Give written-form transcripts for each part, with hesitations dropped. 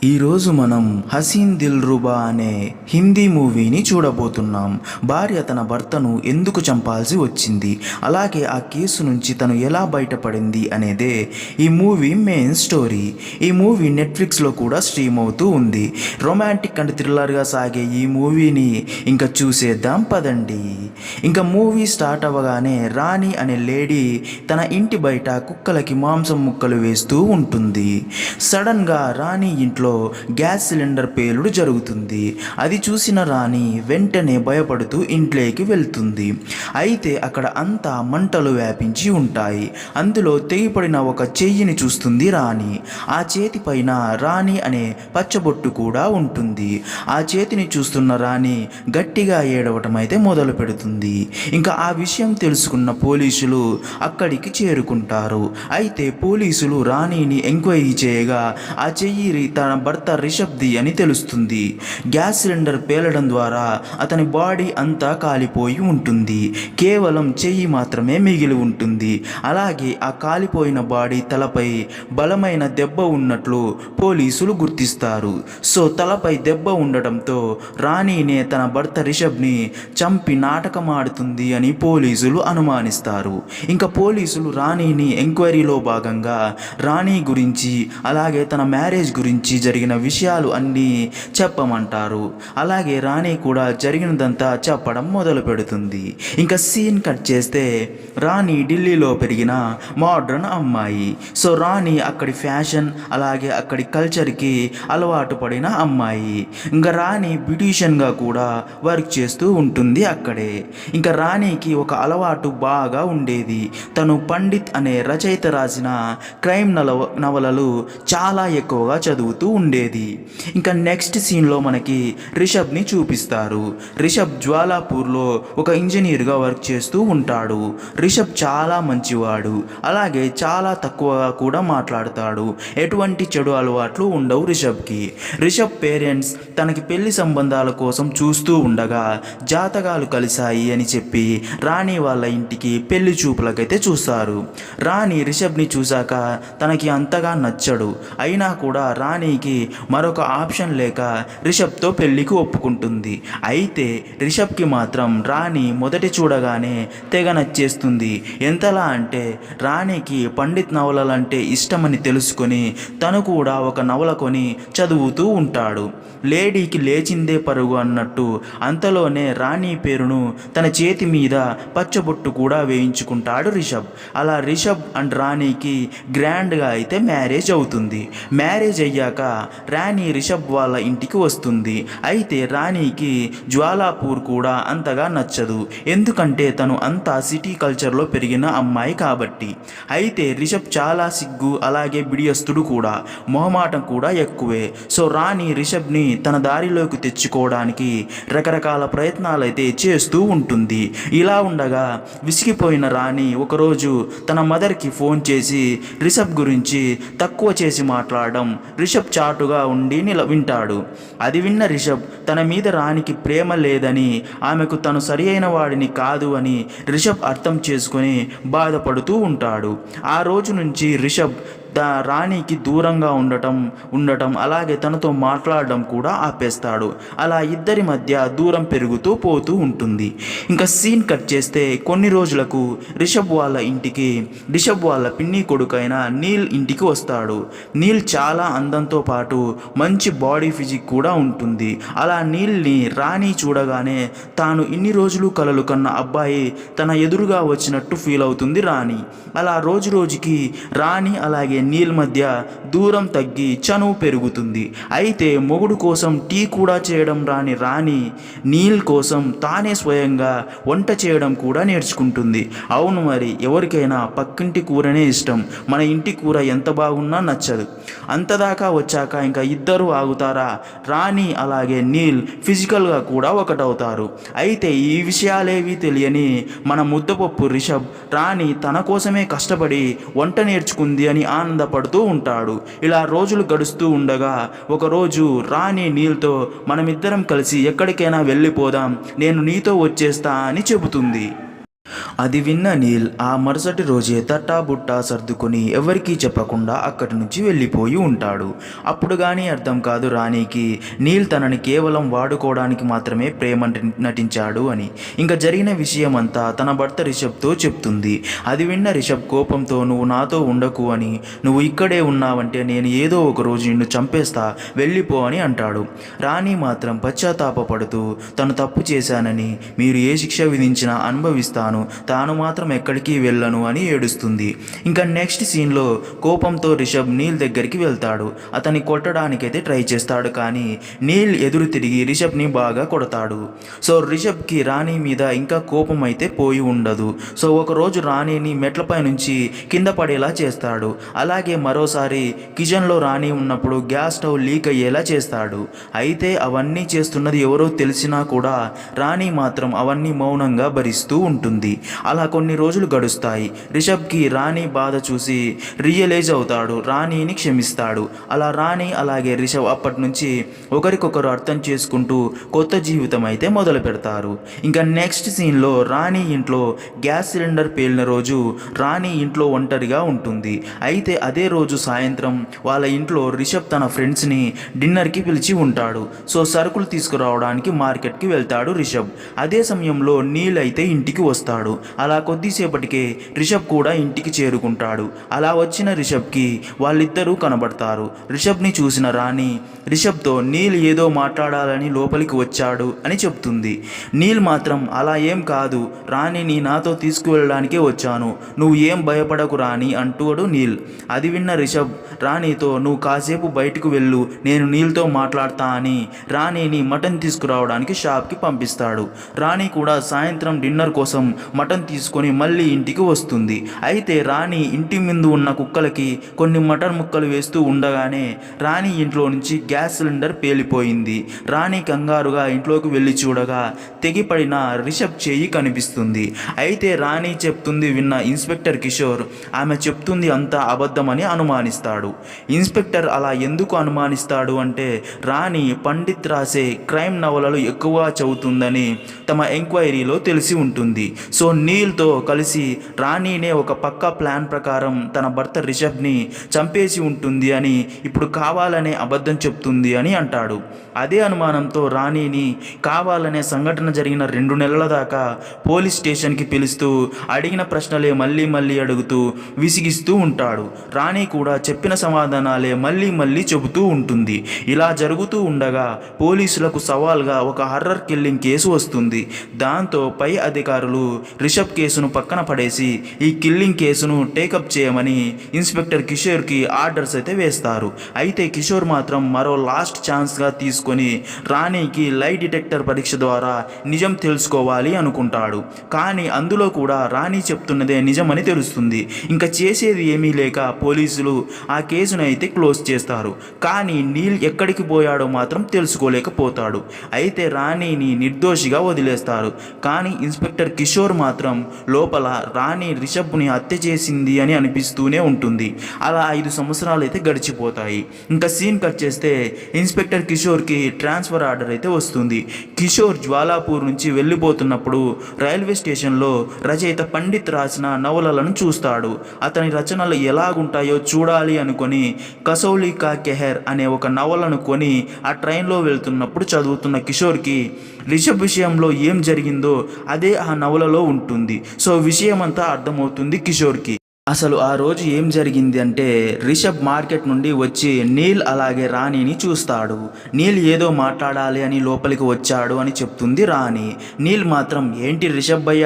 ఈరోజు మనం హసీన్ దిల్రుబా అనే హిందీ మూవీని చూడబోతున్నాం. భార్య తన భర్తను ఎందుకు చంపాల్సి వచ్చింది, అలాగే ఆ కేసు నుంచి తను ఎలా బయటపడింది అనేదే ఈ మూవీ మెయిన్ స్టోరీ. ఈ మూవీ నెట్ఫ్లిక్స్లో కూడా స్ట్రీమ్ అవుతూ ఉంది. రొమాంటిక్ అండ్ థ్రిల్లర్గా సాగే ఈ మూవీని ఇంకా చూసేద్దాం పదండి. ఇంకా మూవీ స్టార్ట్ అవ్వగానే రాణి అనే లేడీ తన ఇంటి బయట కుక్కలకి మాంసం ముక్కలు వేస్తూ ఉంటుంది. సడన్గా రాణి ఇంట్లో గ్యాస్ సిలిండర్ పేలుడు జరుగుతుంది. అది చూసిన రాణి వెంటనే భయపడుతూ ఇంట్లోకి వెళ్తుంది. అయితే అక్కడ అంతా మంటలు వ్యాపించి ఉంటాయి. అందులో తెగిపడిన ఒక చెయ్యిని చూస్తుంది రాణి. ఆ చేతి పైన రాణి అనే పచ్చబొట్టు కూడా ఉంటుంది. ఆ చేతిని చూస్తున్న రాణి గట్టిగా ఏడవటం అయితే మొదలు పెడుతుంది. ఇంకా ఆ విషయం తెలుసుకున్న పోలీసులు అక్కడికి చేరుకుంటారు. అయితే పోలీసులు రాణిని ఎంక్వైరీ చేయగా ఆ చెయ్యి తన భర్త రిషబ్ది అని తెలుస్తుంది. గ్యాస్ సిలిండర్ పేలడం ద్వారా అతని బాడీ అంతా కాలిపోయి ఉంటుంది. కేవలం చెయ్యి మాత్రమే మిగిలి ఉంటుంది. అలాగే ఆ కాలిపోయిన బాడీ తలపై బలమైన దెబ్బ ఉన్నట్లు పోలీసులు గుర్తిస్తారు. సో తలపై దెబ్బ ఉండటంతో రాణినే తన భర్త రిషబ్ని చంపి నాటకమాడుతుంది అని పోలీసులు అనుమానిస్తారు. ఇంకా పోలీసులు రాణిని ఎంక్వైరీలో భాగంగా రాణి గురించి అలాగే తన మ్యారేజ్ గురించి జరిగిన విషయాలు అన్నీ చెప్పమంటారు. అలాగే రాణి కూడా జరిగినదంతా చెప్పడం మొదలు పెడుతుంది. ఇంకా సీన్ కట్ చేస్తే రాణి ఢిల్లీలో పెరిగిన మోడ్రన్ అమ్మాయి. సో రాణి అక్కడి ఫ్యాషన్ అలాగే అక్కడి కల్చర్కి అలవాటు పడిన అమ్మాయి. ఇంకా రాణి బ్యూటీషియన్గా కూడా వర్క్ చేస్తూ ఉంటుంది అక్కడే. ఇంకా రాణికి ఒక అలవాటు బాగా ఉండేది. తను పండిత్ అనే రచయిత రాసిన క్రైమ్ నవలలు చాలా ఎక్కువగా చదువుతూ ఉండేది. ఇంకా నెక్స్ట్ సీన్లో మనకి రిషబ్ని చూపిస్తారు. రిషబ్ జ్వాలాపూర్లో ఒక ఇంజనీర్గా వర్క్ చేస్తూ ఉంటాడు. రిషబ్ చాలా మంచివాడు, అలాగే చాలా తక్కువగా కూడా మాట్లాడతాడు. ఎటువంటి చెడు అలవాట్లు ఉండవు రిషబ్కి. రిషబ్ పేరెంట్స్ తనకి పెళ్లి సంబంధాల కోసం చూస్తూ ఉండగా జాతకాలు కలిశాయి అని చెప్పి రాణి వాళ్ళ ఇంటికి పెళ్లి చూపులకైతే చూస్తారు. రాణి రిషబ్ని చూశాక తనకి అంతగా నచ్చడు. అయినా కూడా రాణికి మరొక ఆప్షన్ లేక రిషబ్తో పెళ్లికి ఒప్పుకుంటుంది. అయితే రిషబ్కి మాత్రం రాణి మొదటి చూడగానే తెగ నచ్చేస్తుంది. ఎంతలా అంటే రాణికి పండిత్ నవలలంటే ఇష్టమని తెలుసుకొని తను కూడా ఒక నవల కొని చదువుతూ ఉంటాడు. లేడీకి లేచిందే పరుగు అన్నట్టు అంతలోనే రాణి పేరును తన చేతి మీద పచ్చబొట్టు కూడా వేయించుకుంటాడు రిషబ్. అలా రిషబ్ అండ్ రాణికి గ్రాండ్గా అయితే మ్యారేజ్ అవుతుంది. మ్యారేజ్ అయ్యాక రాణి రిషబ్ వాళ్ళ ఇంటికి వస్తుంది. అయితే రాణికి జ్వాలాపూర్ కూడా అంతగా నచ్చదు, ఎందుకంటే తను అంతా సిటీ కల్చర్లో పెరిగిన అమ్మాయి కాబట్టి. అయితే రిషబ్ చాలా సిగ్గు అలాగే బిడియస్తుడు కూడా, మొహమాటం కూడా ఎక్కువే. సో రాణి రిషబ్ని తన దారిలోకి తెచ్చుకోవడానికి రకరకాల ప్రయత్నాలు అయితే చేస్తూ ఉంటుంది. ఇలా ఉండగా విసిగిపోయిన రాణి ఒకరోజు తన మదర్కి ఫోన్ చేసి రిషబ్ గురించి తక్కువ చేసి మాట్లాడడం రిషబ్ చాటుగా ఉండి వింటాడు. అది విన్న రిషబ్ తన మీద రాణికి ప్రేమ లేదని, ఆమెకు తను సరి అయిన వాడిని కాదు అని రిషబ్ అర్థం చేసుకొని బాధపడుతూ ఉంటాడు. ఆ రోజు నుంచి రిషబ్ రాణికి దూరంగా ఉండటం అలాగే తనతో మాట్లాడడం కూడా ఆపేస్తాడు. అలా ఇద్దరి మధ్య దూరం పెరుగుతూ పోతూ ఉంటుంది. ఇంకా సీన్ కట్ చేస్తే కొన్ని రోజులకు రిషబ్ వాళ్ళ ఇంటికి రిషబ్ వాళ్ళ పిన్ని కొడుకైన నీల్ ఇంటికి వస్తాడు. నీల్ చాలా అందంతో పాటు మంచి బాడీ ఫిజిక్ కూడా ఉంటుంది. అలా నీల్ని రాణి చూడగానే తాను ఇన్ని రోజులు కలలు కన్న అబ్బాయి తన ఎదురుగా వచ్చినట్టు ఫీల్ అవుతుంది రాణి. అలా రోజు రోజుకి రాణి అలాగే నీల్ మధ్య దూరం తగ్గి చనువు పెరుగుతుంది. అయితే మొగుడు కోసం టీ కూడా చేయడం రాని రాణి నీల్ కోసం తానే స్వయంగా వంట చేయడం కూడా నేర్చుకుంటుంది. అవును మరి, ఎవరికైనా పక్కింటి కూరనే ఇష్టం, మన ఇంటి కూర ఎంత బాగున్నా నచ్చదు. అంతదాకా వచ్చాక ఇంకా ఇద్దరు ఆగుతారా? రాణి అలాగే నీల్ ఫిజికల్గా కూడా ఒకటవుతారు. అయితే ఈ విషయాలేవి తెలియని మన ముద్దపప్పు రిషబ్ రాణి తన కోసమే కష్టపడి వంట నేర్చుకుంది అని ఆనందపడుతూ ఉంటాడు. ఇలా రోజులు గడుస్తూ ఉండగా ఒకరోజు రాణి నీల్తో మనమిద్దరం కలిసి ఎక్కడికైనా వెళ్ళిపోదాం, నేను నీతో వచ్చేస్తా అని చెబుతుంది. అది విన్న నీల్ ఆ మరుసటి రోజే తట్టాబుట్టా సర్దుకొని ఎవరికీ చెప్పకుండా అక్కడి నుంచి వెళ్ళిపోయి ఉంటాడు. అప్పుడు కానీ అర్థం కాదు రాణికి నీల్ తనని కేవలం వాడుకోవడానికి మాత్రమే ప్రేమ నటించాడు అని. ఇంకా జరిగిన విషయమంతా తన భర్త రిషబ్తో చెప్తుంది. అది విన్న రిషబ్ కోపంతో నువ్వు నాతో ఉండకు అని, నువ్వు ఇక్కడే ఉన్నావంటే నేను ఏదో ఒక రోజు నిన్ను చంపేస్తా, వెళ్ళిపో అని అంటాడు. రాణి మాత్రం పశ్చాత్తాపపడుతూ తను తప్పు చేశానని, మీరు ఏ శిక్ష విధించినా అనుభవిస్తాను, తాను మాత్రం ఎక్కడికి వెళ్ళను అని ఏడుస్తుంది. ఇంకా నెక్స్ట్ సీన్లో కోపంతో రిషబ్ నీల్ దగ్గరికి వెళ్తాడు. అతన్ని కొట్టడానికైతే ట్రై చేస్తాడు, కానీ నీల్ ఎదురు తిరిగి రిషబ్ని బాగా కొడతాడు. సో రిషబ్కి రాణి మీద ఇంకా కోపం అయితే పోయి ఉండదు. సో ఒకరోజు రాణిని మెట్లపై నుంచి కింద పడేలా చేస్తాడు. అలాగే మరోసారి కిచెన్లో రాణి ఉన్నప్పుడు గ్యాస్ స్టవ్ లీక్ అయ్యేలా చేస్తాడు. అయితే అవన్నీ చేస్తున్నది ఎవరో తెలిసినా కూడా రాణి మాత్రం అవన్నీ మౌనంగా భరిస్తూ ఉంటుంది. అలా కొన్ని రోజులు గడుస్తాయి. రిషబ్కి రాణి బాధ చూసి రియలైజ్ అవుతాడు, రాణిని క్షమిస్తాడు. అలా రాణి అలాగే రిషబ్ అప్పటి నుంచి ఒకరికొకరు అర్థం చేసుకుంటూ కొత్త జీవితం అయితే మొదలు పెడతారు. ఇంకా నెక్స్ట్ సీన్లో రాణి ఇంట్లో గ్యాస్ సిలిండర్ పేలిన రోజు రాణి ఇంట్లో ఒంటరిగా ఉంటుంది. అయితే అదే రోజు సాయంత్రం వాళ్ళ ఇంట్లో రిషబ్ తన ఫ్రెండ్స్ని డిన్నర్కి పిలిచి ఉంటాడు. సో సరుకులు తీసుకురావడానికి మార్కెట్కి వెళ్తాడు రిషబ్. అదే సమయంలో నీల్ అయితే ఇంటికి వస్తాడు. అలా కొద్దిసేపటికే రిషబ్ కూడా ఇంటికి చేరుకుంటాడు. అలా వచ్చిన రిషబ్కి వాళ్ళిద్దరూ కనబడతారు. రిషబ్ని చూసిన రాణి రిషబ్తో నీల్ ఏదో మాట్లాడాలని లోపలికి వచ్చాడు అని చెప్తుంది. నీల్ మాత్రం అలా ఏం కాదు, రాణిని నాతో తీసుకువెళ్ళడానికే వచ్చాను, నువ్వు ఏం భయపడకు రాణి అంటాడు నీల్. అది విన్న రిషబ్ రాణితో నువ్వు కాసేపు బయటకు వెళ్ళు, నేను నీల్తో మాట్లాడతా అని రాణిని మటన్ తీసుకురావడానికి షాప్కి పంపిస్తాడు. రాణి కూడా సాయంత్రం డిన్నర్ కోసం మటన్ తీసుకొని మళ్ళీ ఇంటికి వస్తుంది. అయితే రాణి ఇంటి ముందు ఉన్న కుక్కలకి కొన్ని మటన్ ముక్కలు వేస్తూ ఉండగానే రాణి ఇంట్లో నుంచి గ్యాస్ సిలిండర్ పేలిపోయింది. రాణి కంగారుగా ఇంట్లోకి వెళ్ళి చూడగా తెగిపడిన రిషబ్ చేయి కనిపిస్తుంది. అయితే రాణి చెప్తుంది విన్న ఇన్స్పెక్టర్ కిషోర్ ఆమె చెప్తుంది అంతా అబద్ధమని అనుమానిస్తాడు. ఇన్స్పెక్టర్ అలా ఎందుకు అనుమానిస్తాడు అంటే రాణి పండిత్ రాసే క్రైమ్ నవలలు ఎక్కువగా చదువుతుందని తమ ఎంక్వైరీలో తెలిసి ఉంటుంది. సో నీల్తో కలిసి రాణినే ఒక పక్కా ప్లాన్ ప్రకారం తన భర్త రిషబ్ని చంపేసి ఉంటుంది అని, ఇప్పుడు కావాలనే అబద్ధం చెప్తుంది అని అంటాడు. అదే అనుమానంతో రాణిని కావాలనే సంఘటన జరిగిన 2 నెలల దాకా పోలీస్ స్టేషన్కి పిలుస్తూ అడిగిన ప్రశ్నలే మళ్ళీ మళ్ళీ అడుగుతూ విసిగిస్తూ ఉంటాడు. రాణి కూడా చెప్పిన సమాధానాలే మళ్ళీ మళ్ళీ చెబుతూ ఉంటుంది. ఇలా జరుగుతూ ఉండగా పోలీసులకు సవాల్గా ఒక హర్రర్ కిల్లింగ్ కేసు వస్తుంది. దాంతో పై అధికారులు రిషబ్ కేసును పక్కన పడేసి ఈ కిల్లింగ్ కేసును టేకప్ చేయమని ఇన్స్పెక్టర్ కిషోర్కి ఆర్డర్స్ అయితే వేస్తారు. అయితే కిషోర్ మాత్రం మరో లాస్ట్ ఛాన్స్గా తీసుకొని రాణికి లై డిటెక్టర్ పరీక్ష ద్వారా నిజం తెలుసుకోవాలి అనుకుంటాడు. కానీ అందులో కూడా రాణి చెప్తున్నదే నిజమని తెలుస్తుంది. ఇంకా చేసేది ఏమీ లేక పోలీసులు ఆ కేసును అయితే క్లోజ్ చేస్తారు. కానీ నీల్ ఎక్కడికి పోయాడో మాత్రం తెలుసుకోలేకపోతాడు. అయితే రాణిని నిర్దోషిగా వదిలేస్తారు. కానీ ఇన్స్పెక్టర్ కిషోర్ మాత్రం లోపల రాణి రిషబ్ని హత్య చేసింది అని అనిపిస్తూనే ఉంటుంది. అలా 5 సంవత్సరాలు అయితే గడిచిపోతాయి. ఇంకా సీన్ కట్ చేస్తే ఇన్స్పెక్టర్ కిషోర్కి ట్రాన్స్ఫర్ ఆర్డర్ అయితే వస్తుంది. కిషోర్ జ్వాలాపూర్ నుంచి వెళ్ళిపోతున్నప్పుడు రైల్వే స్టేషన్లో రచయిత పండిత్ రాసిన నవలలను చూస్తాడు. అతని రచనలు ఎలాగుంటాయో చూడాలి అనుకొని కసౌలి కా కెహర్ అనే ఒక నవలను కొని ఆ ట్రైన్లో వెళ్తున్నప్పుడు చదువుతున్న కిషోర్కి రిషబ్ విషయంలో ఏం జరిగిందో అదే ఆ నవలలో ఉంటుంది. సో విషయమంతా అర్థమవుతుంది కిషోర్కి. అసలు ఆ రోజు ఏం జరిగింది అంటే రిషబ్ మార్కెట్ నుండి వచ్చి నీల్ అలాగే రాణిని చూస్తాడు. నీల్ ఏదో మాట్లాడాలి అని లోపలికి వచ్చాడు అని చెప్తుంది రాణి. నీల్ మాత్రం ఏంటి రిషబ్ భయ్య,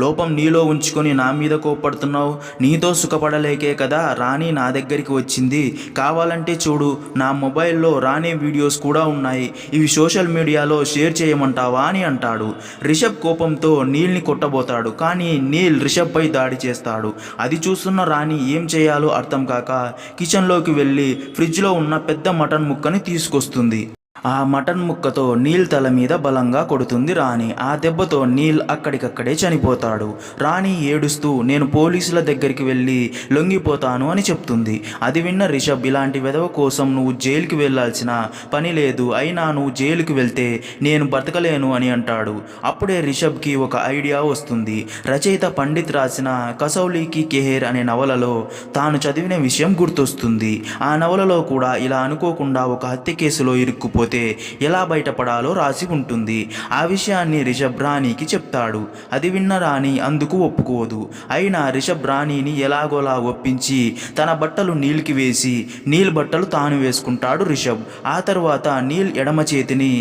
లోపం నీలో ఉంచుకొని నా మీద కోపడుతున్నావు, నీతో సుఖపడలేకే కదా రాణి నా దగ్గరికి వచ్చింది, కావాలంటే చూడు నా మొబైల్లో రాణి వీడియోస్ కూడా ఉన్నాయి, ఇవి సోషల్ మీడియాలో షేర్ చేయమంటావా అని అంటాడు. రిషబ్ కోపంతో నీల్ని కొట్టబోతాడు, కానీ నీల్ రిషబ్ పై దాడి చేస్తాడు. అది చూస్తున్న రాణి ఏం చేయాలో అర్థం కాక కిచెన్లోకి వెళ్ళి ఫ్రిడ్జ్లో ఉన్న పెద్ద మటన్ ముక్కని తీసుకొస్తుంది. ఆ మటన్ ముక్కతో నీల్ తల మీద బలంగా కొడుతుంది రాణి. ఆ దెబ్బతో నీల్ అక్కడికక్కడే చనిపోతాడు. రాణి ఏడుస్తూ నేను పోలీసుల దగ్గరికి వెళ్ళి లొంగిపోతాను అని చెప్తుంది. అది విన్న రిషబ్, ఇలాంటి వెధవ కోసం నువ్వు జైలుకి వెళ్ళాల్సిన పని లేదు, అయినా నువ్వు జైలుకి వెళ్తే నేను బతకలేను అని అంటాడు. అప్పుడే రిషబ్కి ఒక ఐడియా వస్తుంది. రచయిత పండిత్ రాసిన కసౌలీకి కెహేర్ అనే నవలలో తాను చదివిన విషయం గుర్తొస్తుంది. ఆ నవలలో కూడా ఇలా అనుకోకుండా ఒక హత్య కేసులో ఇరుక్కుపోతే ఎలా బయటపడాలో రాసి ఉంటుంది. ఆ విషయాన్ని రిషబ్ రాణికి చెప్తాడు. అది విన్న రాణి అందుకు ఒప్పుకోదు. అయినా రిషబ్ రాణిని ఎలాగోలా ఒప్పించి తన బట్టలు నీల్కి వేసి నీల్ బట్టలు తాను వేసుకుంటాడు రిషబ్. ఆ తర్వాత నీల్ ఎడమ చేతిని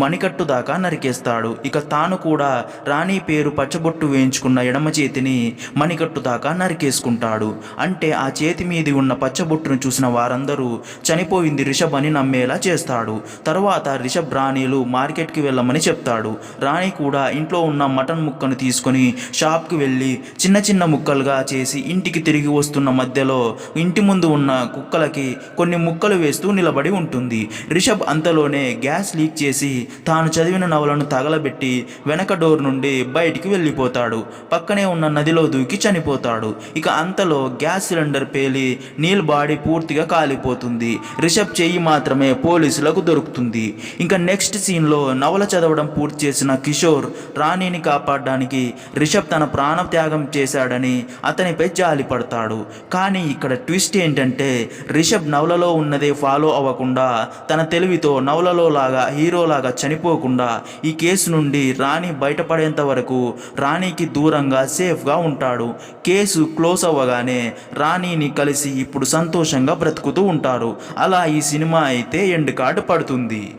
మణికట్టు దాకా నరికేస్తాడు. ఇక తాను కూడా రాణి పేరు పచ్చబొట్టు వేయించుకున్న ఎడమ చేతిని మణికట్టు దాకా నరికేసుకుంటాడు. అంటే ఆ చేతి మీది ఉన్న పచ్చబొట్టును చూసిన వారందరూ చనిపోయింది రిషబ్ అని నమ్మేలా చేస్తాడు. తర్వాత రిషబ్ రాణిలు మార్కెట్కి వెళ్ళమని చెప్తాడు. రాణి కూడా ఇంట్లో ఉన్న మటన్ ముక్కను తీసుకొని షాప్కి వెళ్ళి చిన్న చిన్న ముక్కలుగా చేసి ఇంటికి తిరిగి వస్తున్న మధ్యలో ఇంటి ముందు ఉన్న కుక్కలకి కొన్ని ముక్కలు వేస్తూ నిలబడి ఉంటుంది. రిషబ్ అంతలోనే గ్యాస్ లీక్ చేసి తాను చదివిన నవలను తగలబెట్టి వెనక డోర్ నుండి బయటికి వెళ్ళిపోతాడు. పక్కనే ఉన్న నదిలో దూకి చనిపోతాడు. ఇక అంతలో గ్యాస్ సిలిండర్ పేలి నీల్ బాడీ పూర్తిగా కాలిపోతుంది. రిషబ్ చెయ్యి మాత్రమే పోలీసులకు దొరుకుతుంది. ఇంకా నెక్స్ట్ సీన్లో నవల చదవడం పూర్తి చేసిన కిషోర్ రాణిని కాపాడడానికి రిషబ్ తన ప్రాణత్యాగం చేశాడని అతనిపై జాలి పడతాడు. కానీ ఇక్కడ ట్విస్ట్ ఏంటంటే రిషబ్ నవలలో ఉన్నదే ఫాలో అవ్వకుండా తన తెలివితో నవలలో లాగా హీరోలాగా చనిపోకుండా ఈ కేసు నుండి రాణి బయటపడేంత వరకు రాణికి దూరంగా సేఫ్గా ఉంటాడు. కేసు క్లోజ్ అవ్వగానే రాణిని కలిసి ఇప్పుడు సంతోషంగా బ్రతుకుతూ ఉంటారు. అలా ఈ సినిమా అయితే ఎండ్ కార్డ్ పడుతుంది.